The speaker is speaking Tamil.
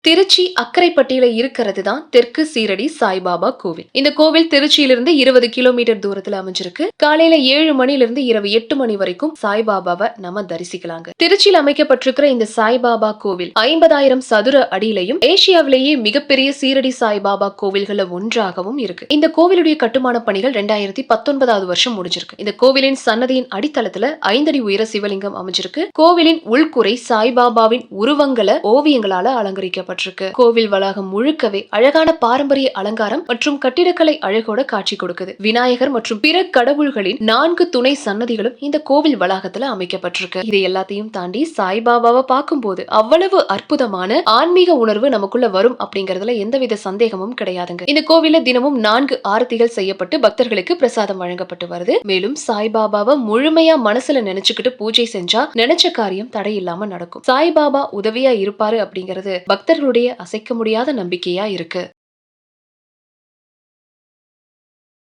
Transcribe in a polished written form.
திருச்சி அக்கரைப்பட்டியில இருக்கிறது தான் தெற்கு சீரடி சாய்பாபா கோவில். இந்த கோவில் திருச்சியிலிருந்து 20 கிலோமீட்டர் தூரத்துல அமைஞ்சிருக்கு. காலையில 7 மணில இருந்து இரவு 8 மணி வரைக்கும் சாய்பாபாவை நம்ம தரிசிக்கலாங்க. திருச்சியில் அமைக்கப்பட்டிருக்கிற இந்த சாய்பாபா கோவில் 50,000 சதுர அடியிலையும் ஏசியாவிலேயே மிகப்பெரிய சீரடி சாய்பாபா கோவில்கள ஒன்றாகவும் இருக்கு. இந்த கோவிலுடைய கட்டுமான பணிகள் 2019 வருஷம் முடிஞ்சிருக்கு. இந்த கோவிலின் சன்னதியின் அடித்தளத்துல 5 அடி உயர சிவலிங்கம் அமைஞ்சிருக்கு. கோவிலின் உள்குறை சாய்பாபாவின் உருவங்களை ஓவியங்களால அலங்கரிக்கப்பட்டிருக்கு. கோவில் வளாகம் முழுக்கவே அழகான பாரம்பரிய அலங்காரம் மற்றும் கட்டிடக்கலை அழகோட காட்சி கொடுக்குது. விநாயகர் மற்றும் பிற கடவுள்களின் 4 துணை சன்னதிகளும் இந்த கோவில் வளாகத்துல அமைக்கப்பட்டிருக்கு. இது எல்லாத்தையும் தாண்டி சாய்பாபாவை பார்க்கும்போது அவ்வளவு அற்புதமான ஆன்மீக உணர்வு நமக்குள்ள வரும் அப்படிங்கறதுல எந்தவித சந்தேகமும் கிடையாதுங்க. இந்த கோவில்ல தினமும் 4 ஆரத்திகள் செய்யப்பட்டு பக்தர்களுக்கு பிரசாதம் வழங்கப்பட்டு வருது. மேலும் சாய்பாபாவை முழுமையா மனசுல நினைச்சுக்கிட்டு பூஜை செஞ்சா நினைச்ச காரியம் தடையில்லாம நடக்கும். சாய்பாபா உதவியா இருப்பாரு அப்படிங்கிறது பக்தர்களுடைய அசைக்க முடியாத நம்பிக்கையா இருக்கு.